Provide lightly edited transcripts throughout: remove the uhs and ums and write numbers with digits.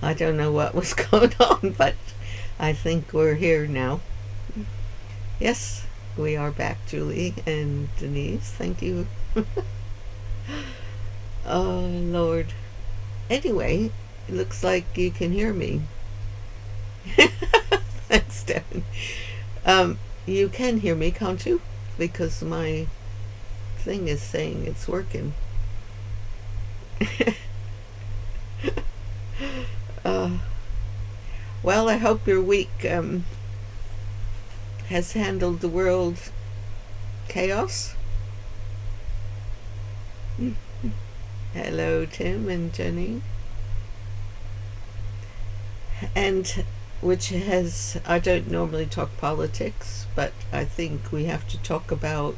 I don't know what was going on, but I think we're here now. Yes, we are back, Julie and Denise. Thank you. Oh, Lord. Anyway, it looks like you can hear me. Thanks, Devin. You can hear me, can't you? Because my thing is saying it's working. uh, well, I hope your week has handled the world chaos. Hello, Tim and Jenny. And which has, I don't normally talk politics, but I think we have to talk about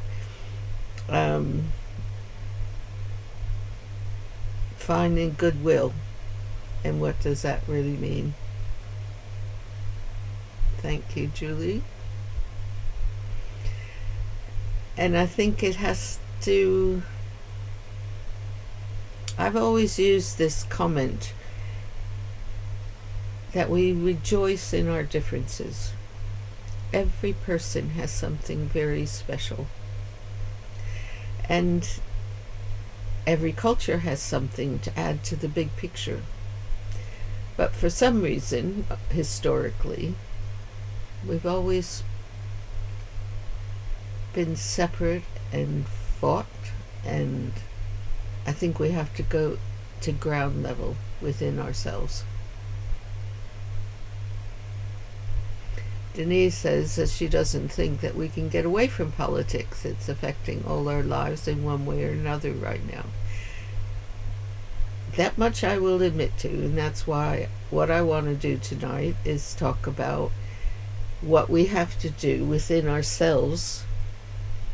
finding goodwill. And what does that really mean? Thank you, Julie. And I think it has to... I've always used this comment that we rejoice in our differences. Every person has something very special. And every culture has something to add to the big picture. But for some reason, historically, we've always been separate and fought, and I think we have to go to ground level within ourselves. Denise says that she doesn't think that we can get away from politics. It's affecting all our lives in one way or another right now. That much I will admit to, and that's why what I want to do tonight is talk about what we have to do within ourselves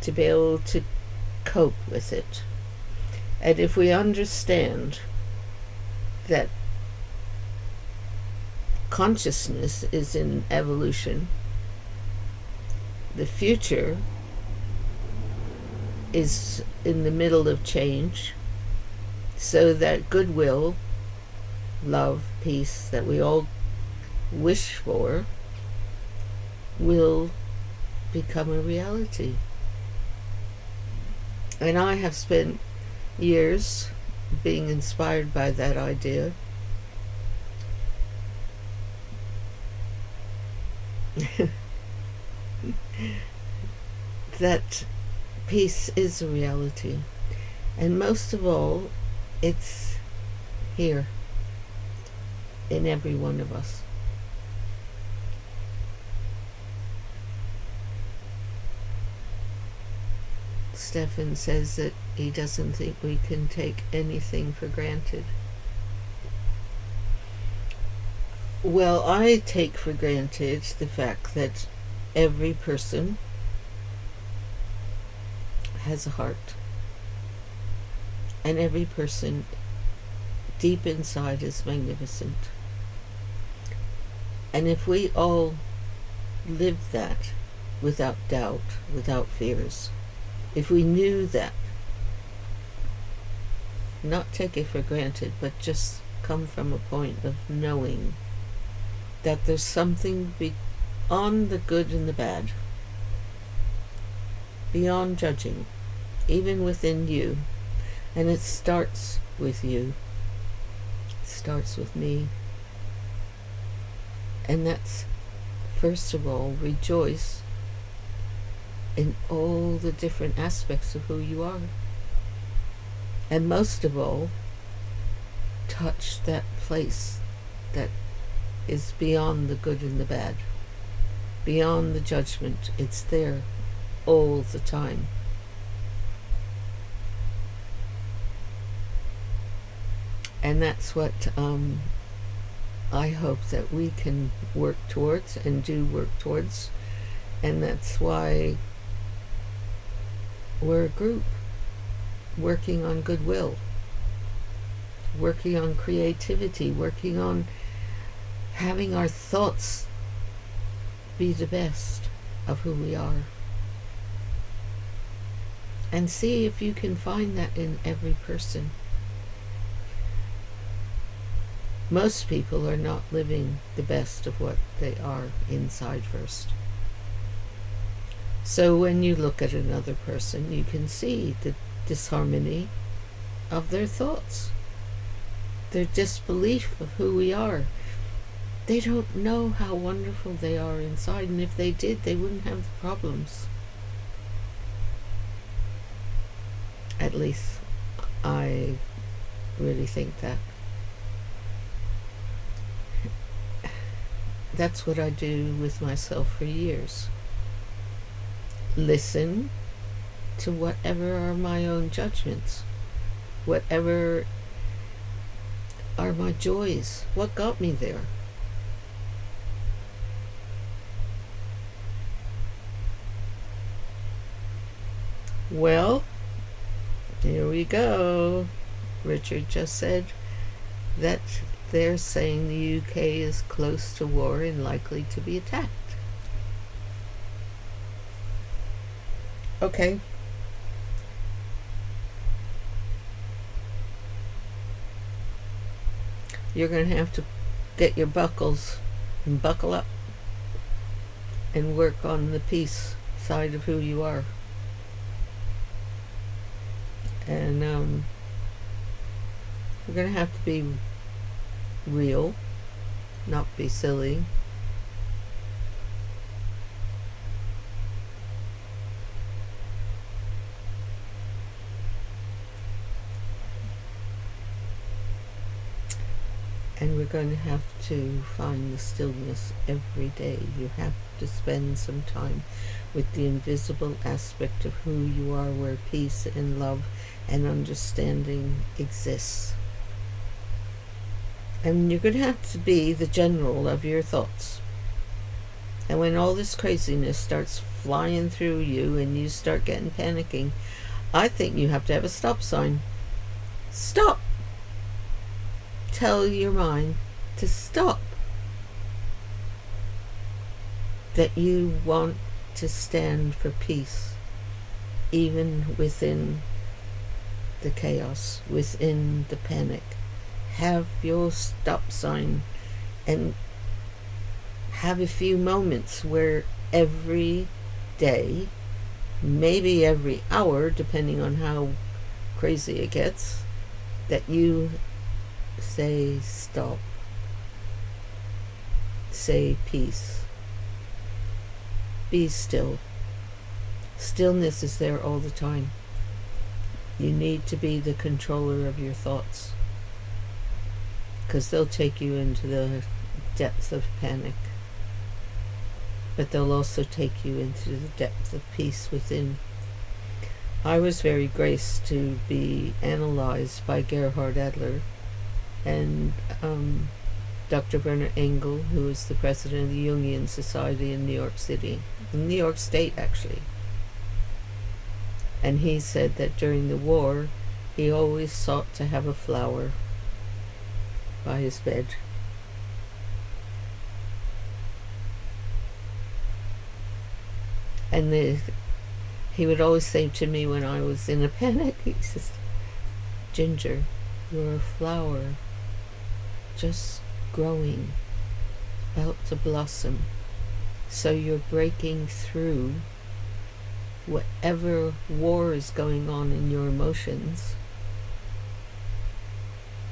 to be able to cope with it. And if we understand that consciousness is in evolution, the future is in the middle of change, so that goodwill, love, peace that we all wish for will become a reality. And I have spent years being inspired by that idea. That peace is a reality, and most of all, it's here in every one of us. Stefan says that he doesn't think we can take anything for granted. Well, I take for granted the fact that every person has a heart, and every person deep inside is magnificent. And if we all live that without doubt, without fears, if we knew that, not take it for granted, but just come from a point of knowing that there's something beyond the good and the bad, beyond judging, even within you. And it starts with you. It starts with me. And that's, first of all, rejoice in all the different aspects of who you are. And most of all, touch that place that is beyond the good and the bad, beyond the judgment. It's there all the time. And that's what I hope that we can work towards and do work towards. And that's why we're a group working on goodwill, working on creativity, working on having our thoughts be the best of who we are. And see if you can find that in every person. Most people are not living the best of what they are inside first. So when you look at another person, you can see the disharmony of their thoughts, their disbelief of who we are. They don't know how wonderful they are inside, and if they did, they wouldn't have the problems. At least I really think that. That's what I do with myself for years. Listen to whatever are my own judgments, whatever are my joys, what got me there. Well, here we go. Richard just said that they're saying the UK is close to war and likely to be attacked. Okay. You're going to have to get your buckles and buckle up and work on the peace side of who you are. And we're going to have to be real, not be silly. And we're going to have to find the stillness every day. You have to spend some time with the invisible aspect of who you are, where peace and love and understanding exists. And you're going to have to be the general of your thoughts. And when all this craziness starts flying through you and you start getting panicking, I think you have to have a stop sign. Stop! Tell your mind to stop. That you want to stand for peace, even within the chaos, within the panic. Have your stop sign and have a few moments where every day, maybe every hour, depending on how crazy it gets, that you say stop, say peace, be still. Stillness is there all the time. You need to be the controller of your thoughts, because they'll take you into the depths of panic, but they'll also take you into the depth of peace within. I was very graced to be analyzed by Gerhard Adler and Dr. Werner Engel, who is the president of the Jungian Society in New York City, in New York State actually. And he said that during the war, he always sought to have a flower by his bed. And he would always say to me when I was in a panic, he says, "Ginger, you're a flower, just growing, about to blossom. So you're breaking through whatever war is going on in your emotions.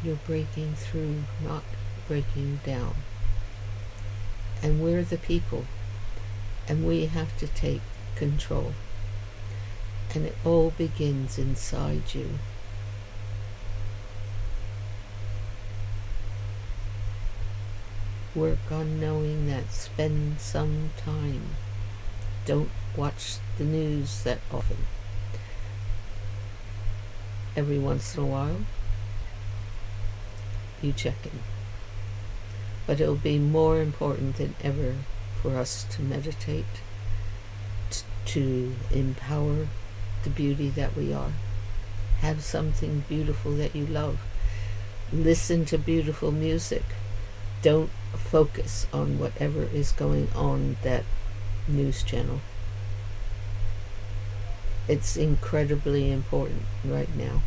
You're breaking through, not breaking down. And we're the people, and we have to take control. And it all begins inside you." Work on knowing that. Spend some time. Don't watch the news that often. Every once in a while, you check in. But it'll be more important than ever for us to meditate, to empower the beauty that we are. Have something beautiful that you love. Listen to beautiful music. Don't focus on whatever is going on that news channel. It's incredibly important right now.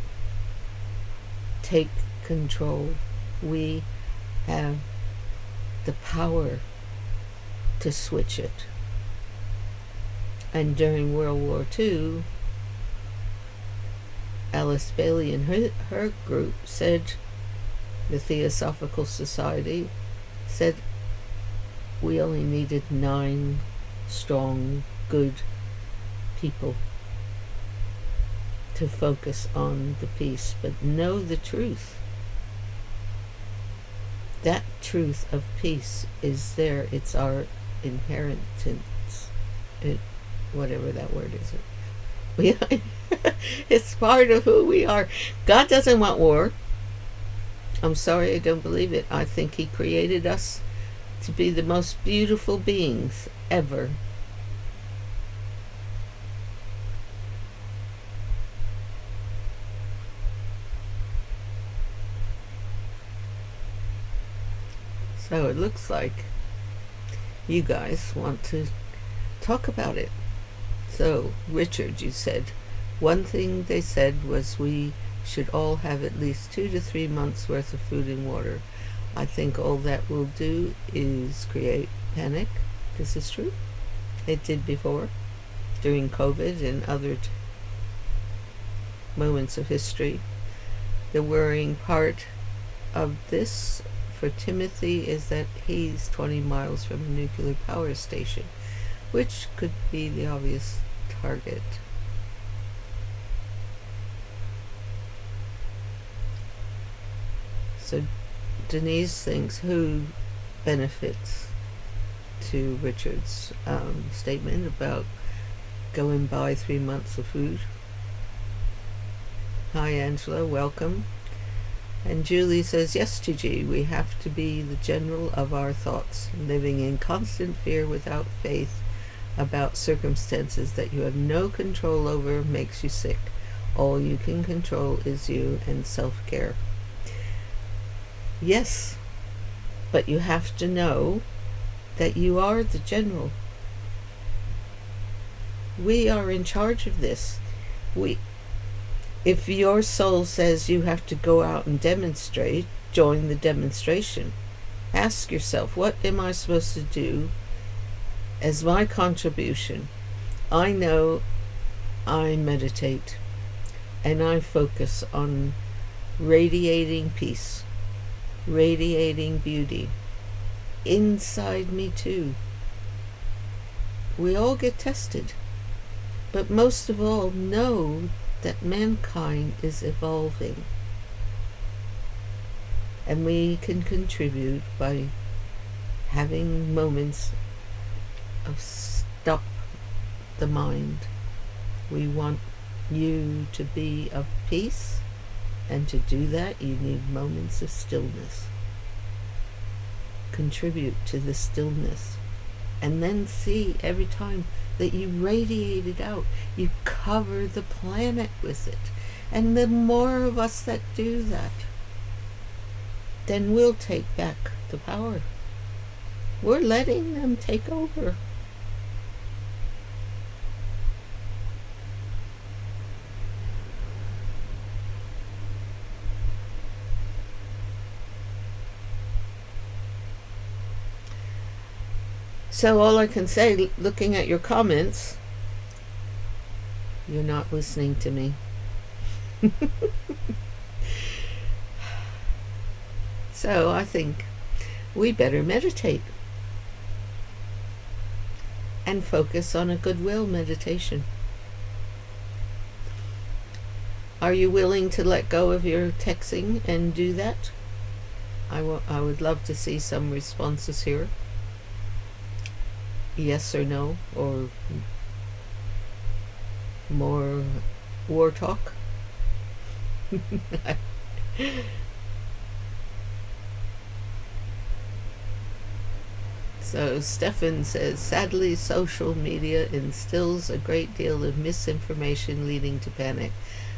Take control. We have the power to switch it. And during World War II, Alice Bailey and her group said, the Theosophical Society said, we only needed 9 strong, good people to focus on the peace, but know the truth. That truth of peace is there. It's our inheritance. Whatever that word is. It's part of who we are. God doesn't want war. I'm sorry, I don't believe it. I think He created us to be the most beautiful beings ever. So it looks like you guys want to talk about it. So, Richard, you said, one thing they said was we should all have at least 2 to 3 months worth of food and water. I think all that will do is create panic. This is true. It did before, during COVID and other moments of history. The worrying part of this for Timothy is that he's 20 miles from a nuclear power station, which could be the obvious target. So Denise thinks, who benefits to Richard's statement about going by 3 months of food? Hi Angela, welcome. And Julie says, yes, Gigi, we have to be the general of our thoughts. Living in constant fear without faith about circumstances that you have no control over makes you sick. All you can control is you and self-care. Yes, but you have to know that you are the general. We are in charge of this. If your soul says you have to go out and demonstrate, join the demonstration. Ask yourself, what am I supposed to do as my contribution? I know I meditate and I focus on radiating peace, radiating beauty inside me too. We all get tested, but most of all, know that mankind is evolving, and we can contribute by having moments of stop the mind. We want you to be of peace, and to do that you need moments of stillness. Contribute to the stillness, and then see every time that you radiate it out, you cover the planet with it. And the more of us that do that, then we'll take back the power. We're letting them take over. So all I can say, looking at your comments, you're not listening to me. So I think we better meditate and focus on a goodwill meditation. Are you willing to let go of your texting and do that? I would love to see some responses here. Yes or no, or more war talk. So Stefan says, sadly, social media instills a great deal of misinformation leading to panic.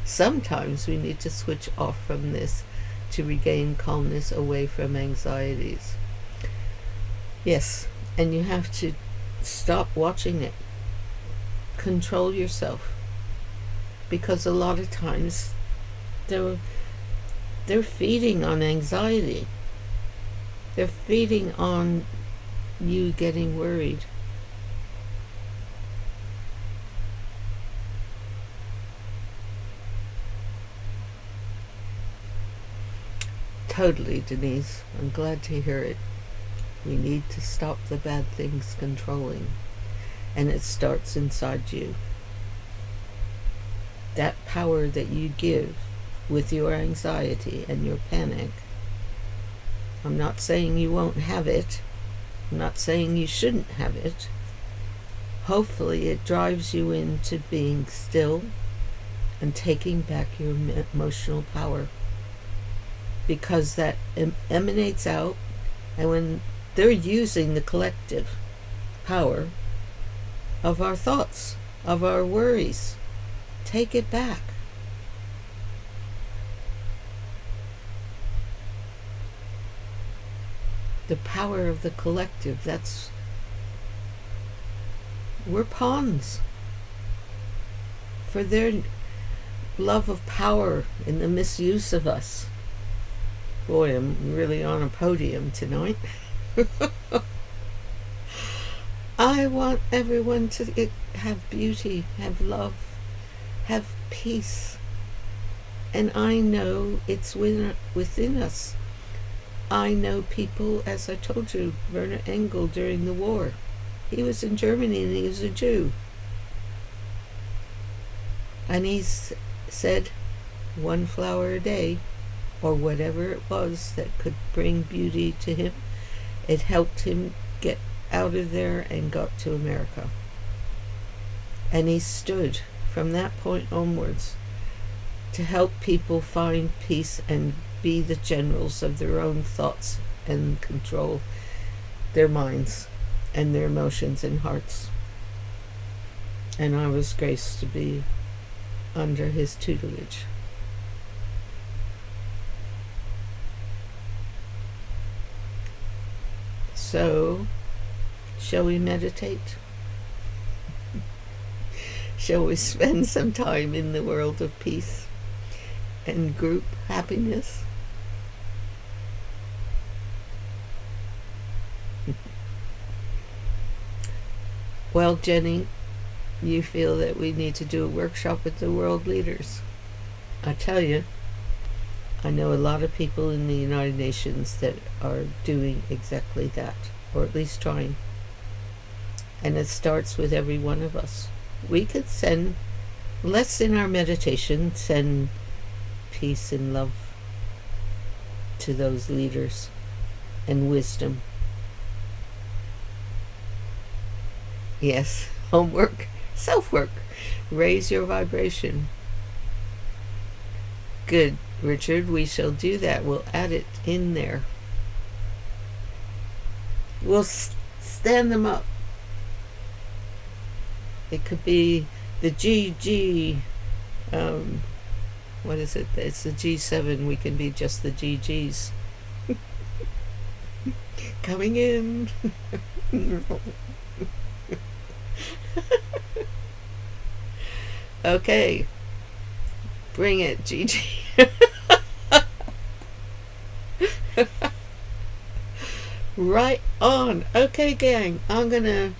Sometimes we need to switch off from this to regain calmness away from anxieties. Yes, and you have to stop watching it. Control yourself, because a lot of times they're feeding on anxiety. They're feeding on you getting worried. Totally, Denise. I'm glad to hear it. We need to stop the bad things controlling. And it starts inside you. That power that you give with your anxiety and your panic. I'm not saying you won't have it. I'm not saying you shouldn't have it. Hopefully it drives you into being still and taking back your emotional power. Because that emanates out, and when they're using the collective power of our thoughts, of our worries, take it back. The power of the collective, we're pawns for their love of power and the misuse of us. Boy, I'm really on a podium tonight. I want everyone to have beauty, have love, have peace. And I know it's within us. I know people, as I told you, Werner Engel during the war. He was in Germany and he was a Jew. And he said, one flower a day, or whatever it was that could bring beauty to him, it helped him get out of there and got to America. And he stood from that point onwards to help people find peace and be the generals of their own thoughts and control their minds and their emotions and hearts. And I was graced to be under his tutelage. So, shall we meditate? Shall we spend some time in the world of peace and group happiness? Well, Jenny, you feel that we need to do a workshop with the world leaders. I tell you, I know a lot of people in the United Nations that are doing exactly that, or at least trying. And it starts with every one of us. We could let's in our meditation, send peace and love to those leaders and wisdom. Yes, homework, self-work. Raise your vibration. Good, Richard, we shall do that. We'll add it in there. We'll stand them up. It could be the GG, what is it? It's the G7. We can be just the GGs. Coming in. Okay. Bring it, Gigi. Right on. Okay, gang. I'm gonna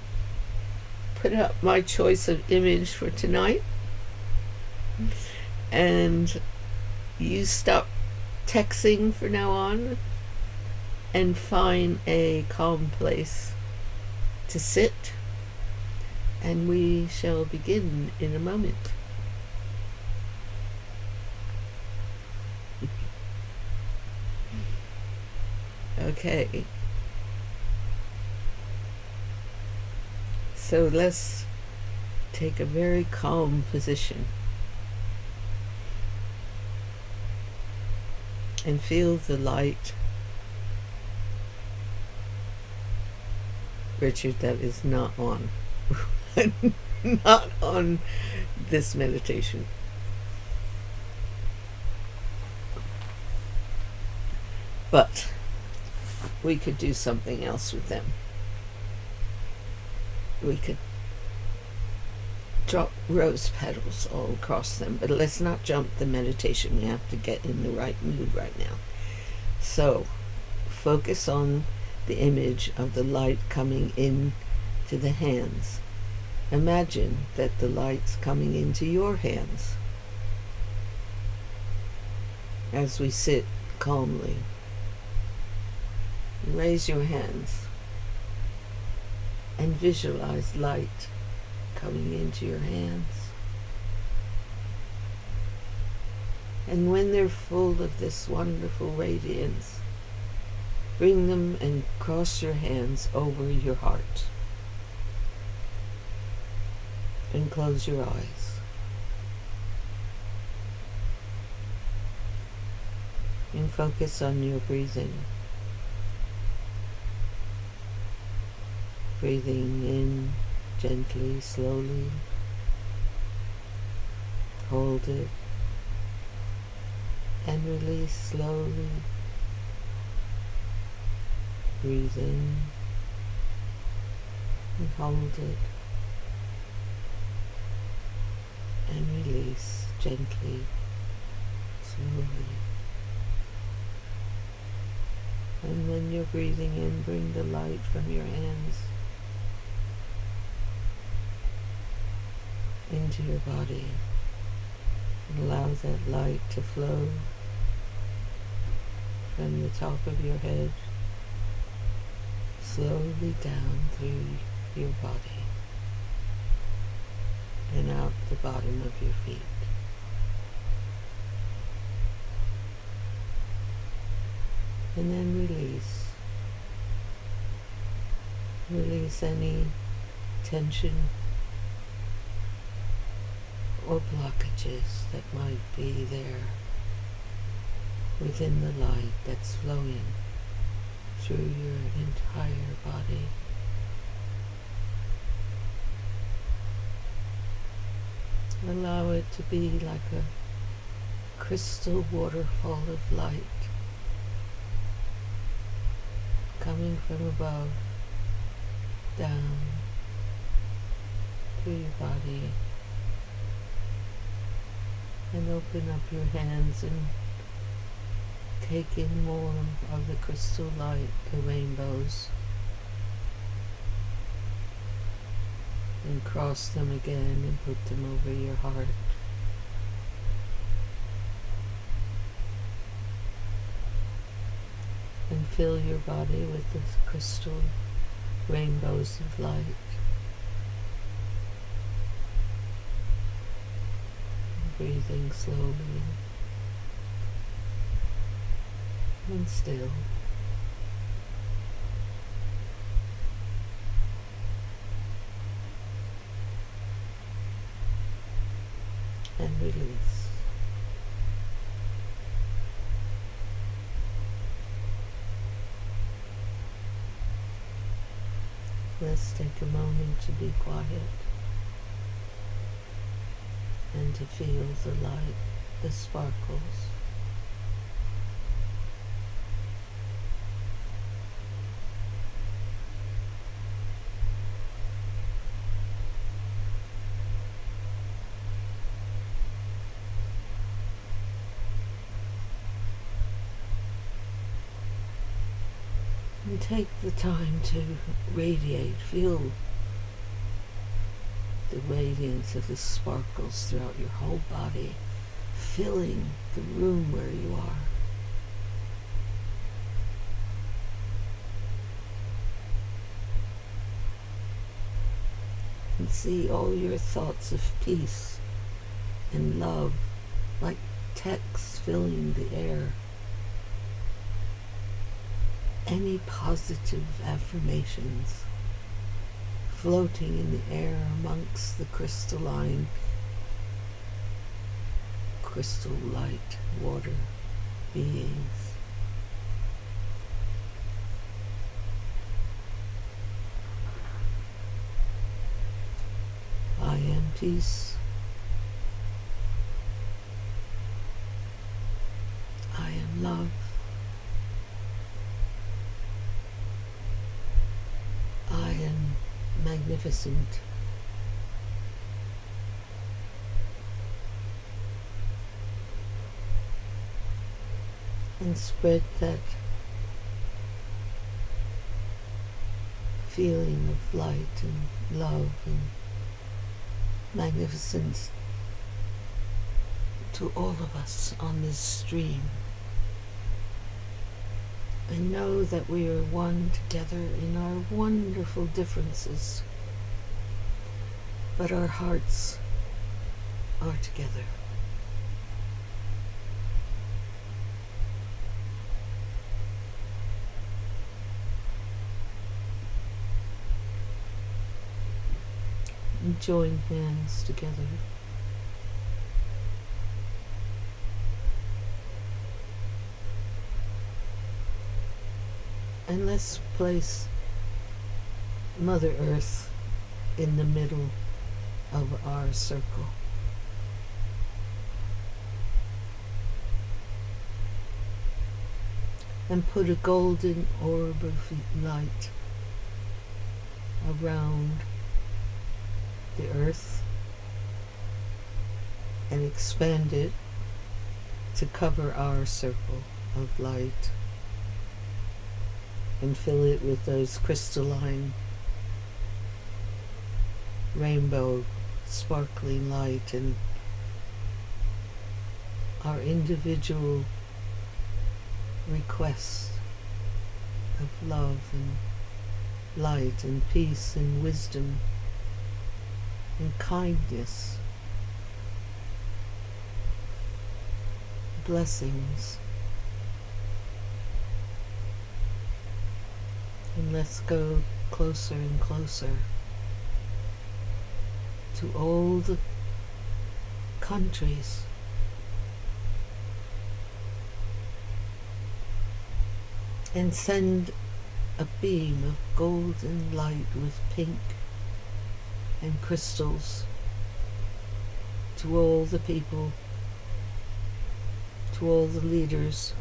put up my choice of image for tonight. And you stop texting for now on and find a calm place to sit. And we shall begin in a moment. Okay. So let's take a very calm position and feel the light. Richard, that is not on. Not on this meditation. But we could do something else with them. We could drop rose petals all across them, but let's not jump the meditation. We have to get in the right mood right now. So focus on the image of the light coming in to the hands. Imagine that the light's coming into your hands as we sit calmly. Raise your hands and visualize light coming into your hands. And when they're full of this wonderful radiance, bring them and cross your hands over your heart. And close your eyes. And focus on your breathing. Breathing in gently, slowly. Hold it. And release slowly. Breathe in. And hold it. And release gently, slowly. And when you're breathing in, bring the light from your hands into your body. And allow that light to flow from the top of your head, slowly down through your body and out the bottom of your feet. And then release. Release any tension or blockages that might be there within the light that's flowing through your entire body. Allow it to be like a crystal waterfall of light coming from above, down through your body, and open up your hands and take in more of the crystal light, the rainbows, and cross them again and put them over your heart. And fill your body with the crystal rainbows of light. Breathing slowly and still. And release. Let's take a moment to be quiet and to feel the light, the sparkles. And take the time to radiate, feel the radiance of the sparkles throughout your whole body, filling the room where you are. And see all your thoughts of peace and love like texts filling the air. Any positive affirmations floating in the air amongst the crystalline, crystal light water beings. I am peace. I am love. I am magnificent. And spread that feeling of light and love and magnificence to all of us on this stream. And know that we are one together in our wonderful differences, but our hearts are together. And join hands together. And let's place Mother Earth in the middle of our circle. And put a golden orb of light around the earth and expand it to cover our circle of light. And fill it with those crystalline, rainbow, sparkling light, and our individual requests of love and light and peace and wisdom and kindness, blessings. And let's go closer and closer to all the countries and send a beam of golden light with pink and crystals to all the people, to all the leaders,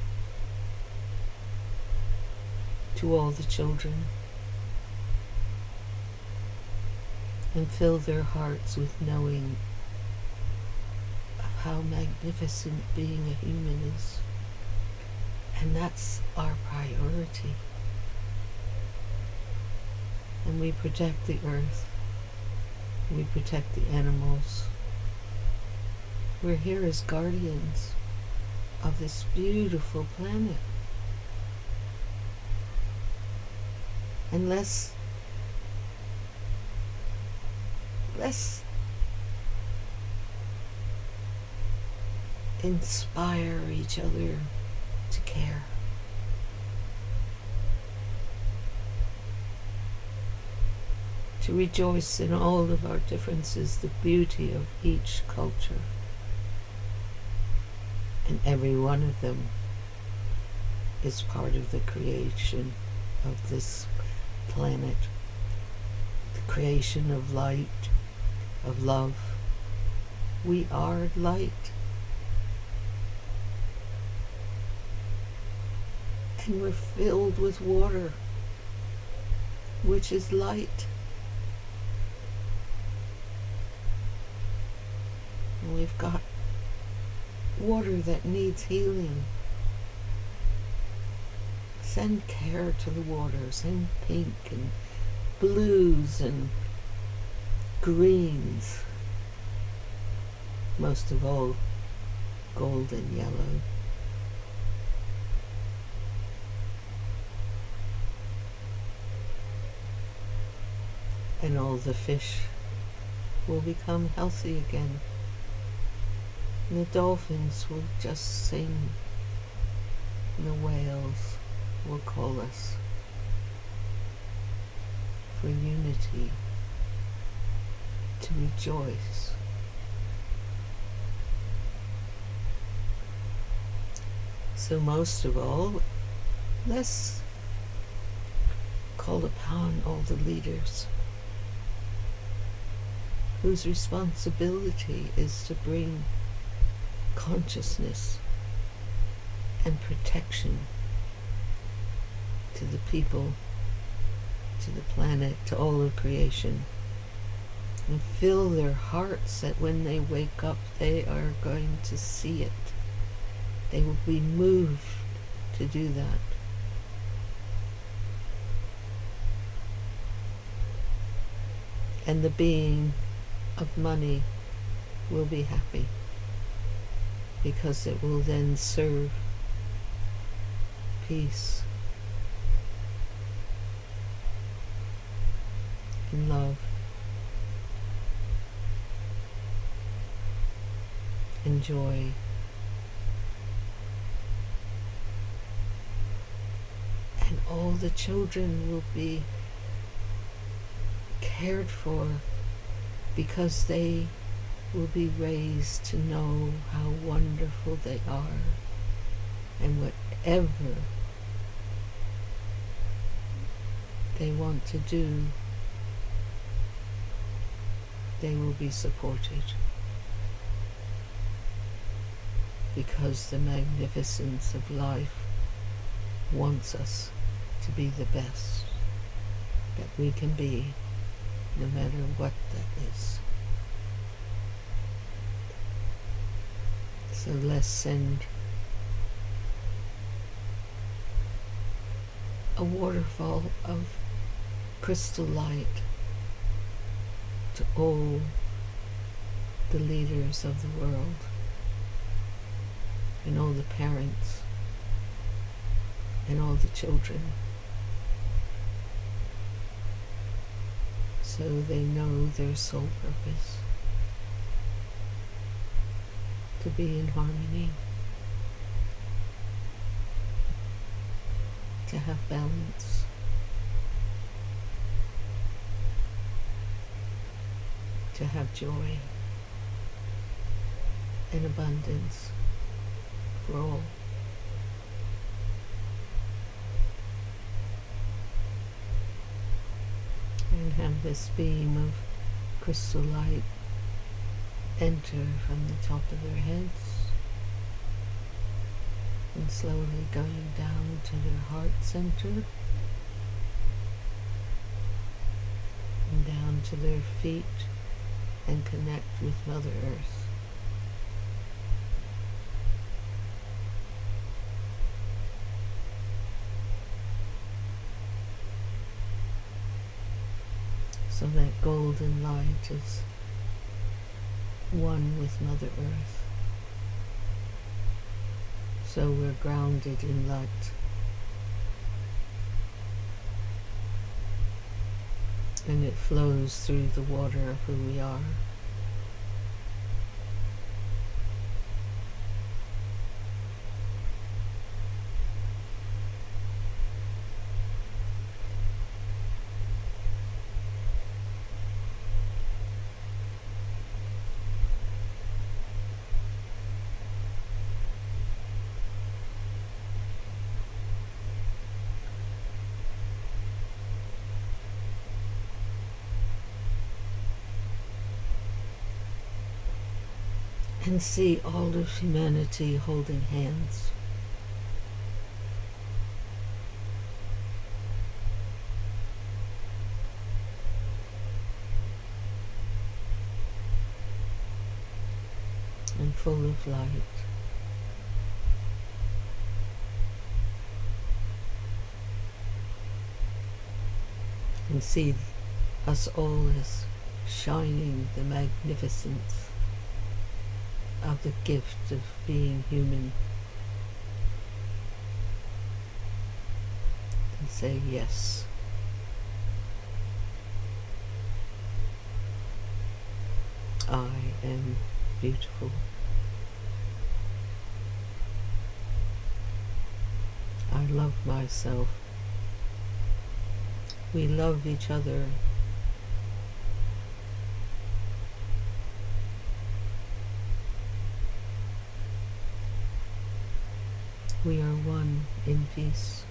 to all the children, and fill their hearts with knowing of how magnificent being a human is. And that's our priority. And we protect the earth. We protect the animals. We're here as guardians of this beautiful planet. And let's inspire each other to care. To rejoice in all of our differences, the beauty of each culture. And every one of them is part of the creation of this planet, the creation of light, of love. We are light. And we're filled with water, which is light. And we've got water that needs healing. Send care to the water. Send pink and blues and greens. Most of all, gold and yellow. And all the fish will become healthy again. And the dolphins will just sing. And the whales will call us for unity, to rejoice. So most of all, let's call upon all the leaders whose responsibility is to bring consciousness and protection to the people, to the planet, to all of creation, and fill their hearts that when they wake up they are going to see it. They will be moved to do that. And the being of money will be happy, because it will then serve peace and love and joy. And all the children will be cared for, because they will be raised to know how wonderful they are, and whatever they want to do, they will be supported, because the magnificence of life wants us to be the best that we can be, no matter what that is. So let's send a waterfall of crystal light to all the leaders of the world and all the parents and all the children, so they know their soul purpose, to be in harmony, to have balance, to have joy and abundance for all. And have this beam of crystal light enter from the top of their heads and slowly going down to their heart center and down to their feet and connect with Mother Earth. So that golden light is one with Mother Earth. So we're grounded in light. And it flows through the water of who we are. And see all of humanity holding hands. And full of light. And see us all as shining the magnificence of the gift of being human, and say yes. I am beautiful. I love myself. We love each other. We are one in peace.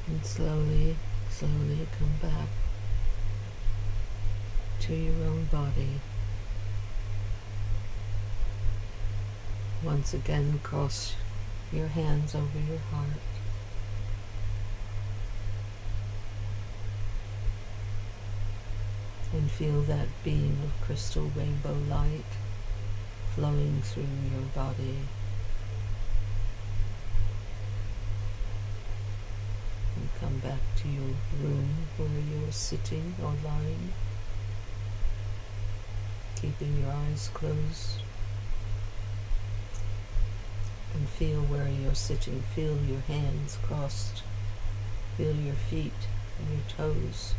And slowly, slowly come back to your own body. Once again, cross your hands over your heart. And feel that beam of crystal rainbow light flowing through your body. And come back to your room where you're sitting or lying, keeping your eyes closed. And feel where you're sitting. Feel your hands crossed. Feel your feet and your toes.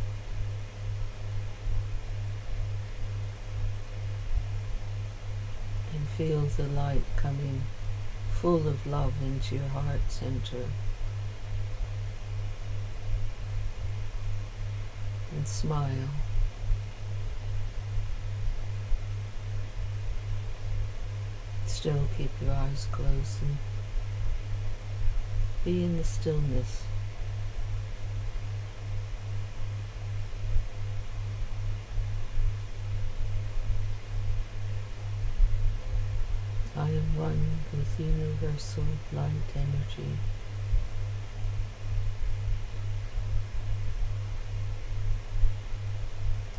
And feel the light coming full of love into your heart center. And smile. Still keep your eyes closed and be in the stillness. I am one with universal light energy.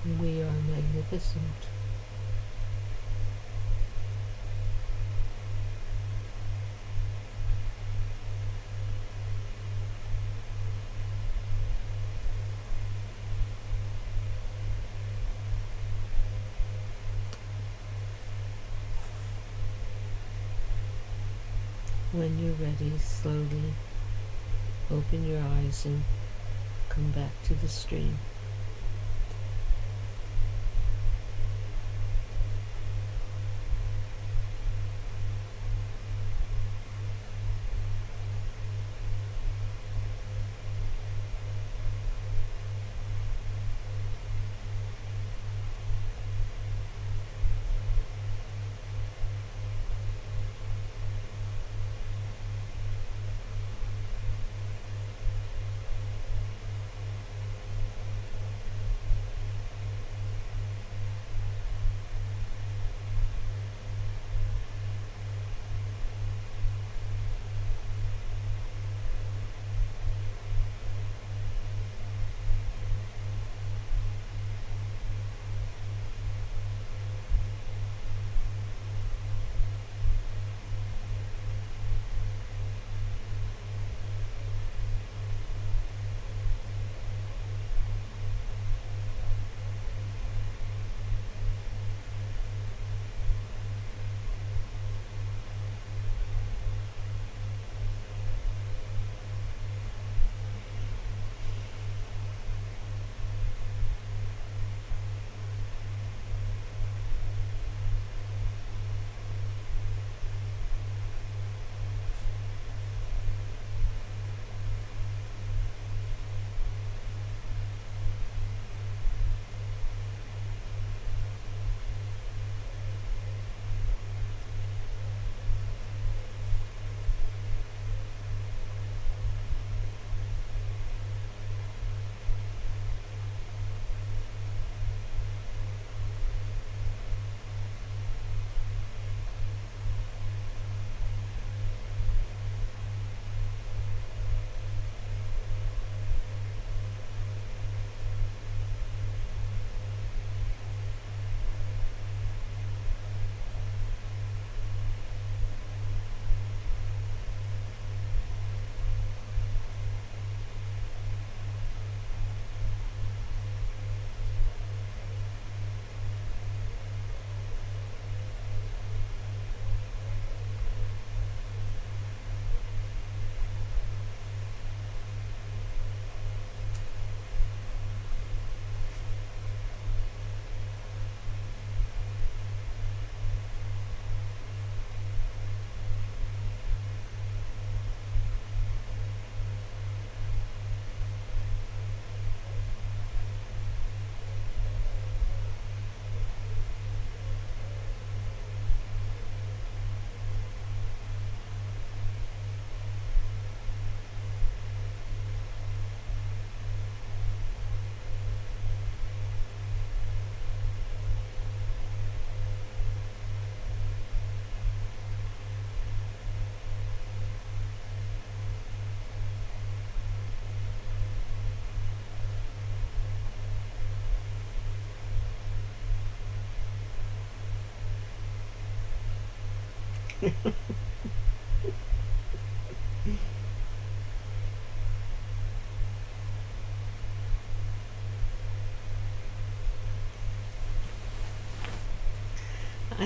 And we are magnificent. When you're ready, slowly open your eyes and come back to the stream. I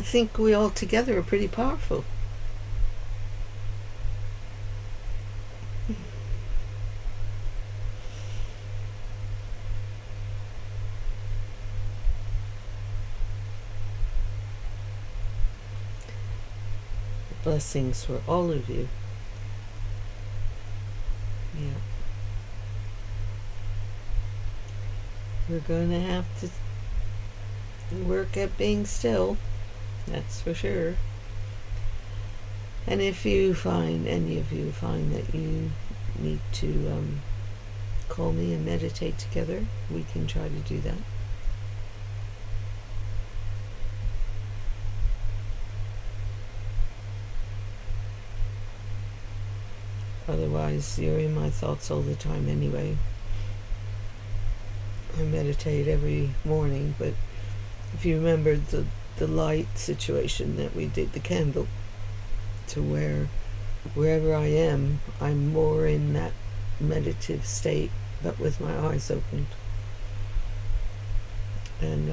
think we all together are pretty powerful. Blessings for all of you. Yeah. We're going to have to work at being still, that's for sure. And if you find, any of you find that you need to call me and meditate together, we can try to do that. Otherwise, you're in my thoughts all the time anyway. I meditate every morning, but if you remember the light situation that we did, the candle, to where wherever I am, I'm more in that meditative state, but with my eyes opened. And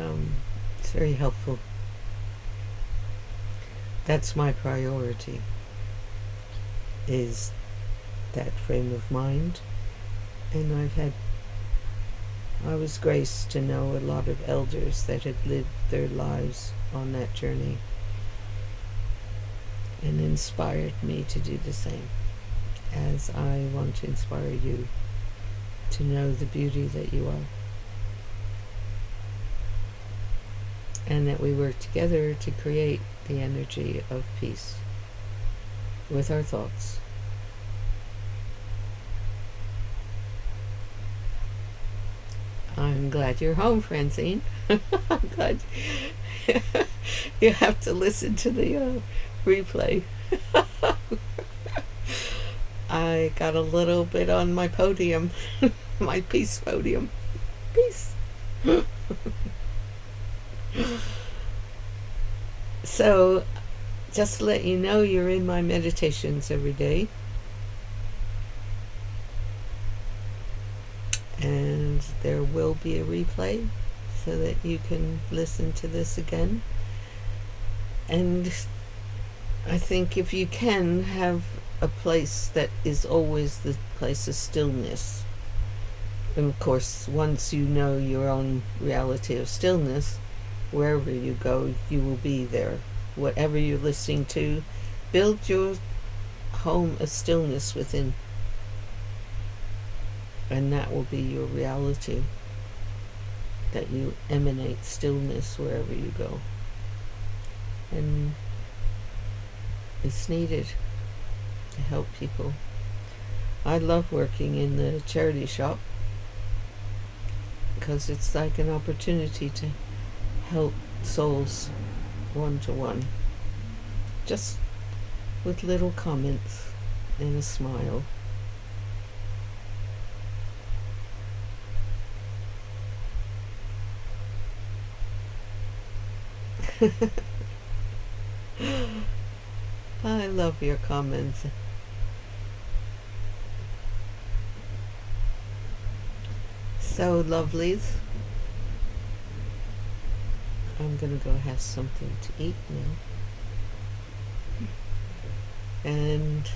it's very helpful. That's my priority, is that frame of mind. And I was graced to know a lot of elders that had lived their lives on that journey and inspired me to do the same, as I want to inspire you to know the beauty that you are. And that we work together to create the energy of peace with our thoughts. I'm glad you're home, Francine. I'm glad you have to listen to the replay. I got a little bit on my podium, my peace podium. Peace. So, just to let you know, you're in my meditations every day. And there will be a replay so that you can listen to this again. And I think if you can have a place that is always the place of stillness, and of course, once you know your own reality of stillness, wherever you go, you will be there. Whatever you're listening to, build your home of stillness within, and that will be your reality, that you emanate stillness wherever you go. And it's needed to help people. I love working in the charity shop because it's like an opportunity to help souls one-to-one, just with little comments and a smile. I love your comments. So, lovelies, I'm gonna go have something to eat now, and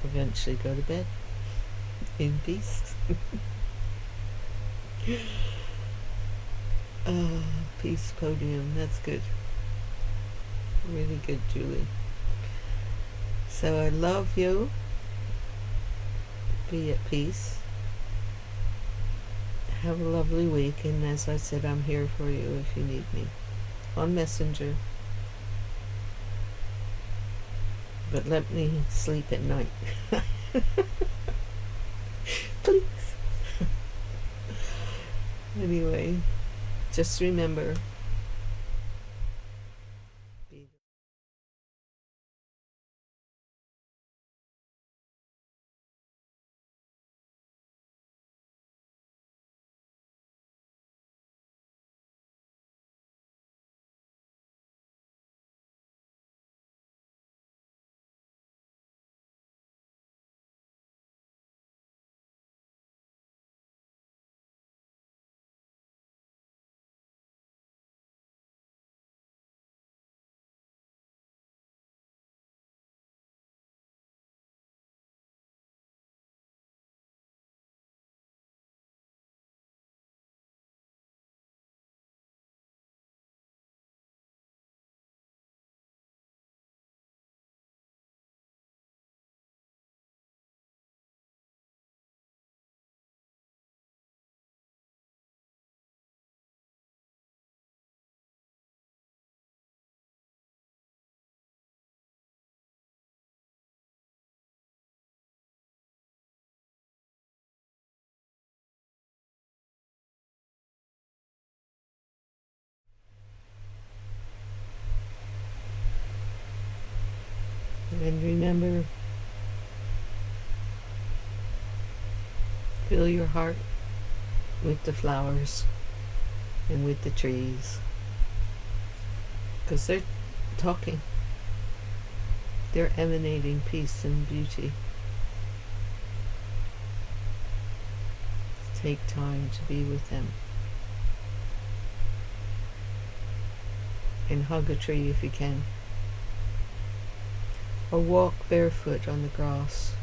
eventually go to bed in peace. Peace podium, that's good. Really good, Julie. So I love you. Be at peace. Have a lovely week, and as I said, I'm here for you if you need me on Messenger. But let me sleep at night. Please. Anyway, just remember, And remember, fill your heart with the flowers and with the trees, because they're talking. They're emanating peace and beauty. Take time to be with them. And hug a tree if you can. Or walk barefoot on the grass.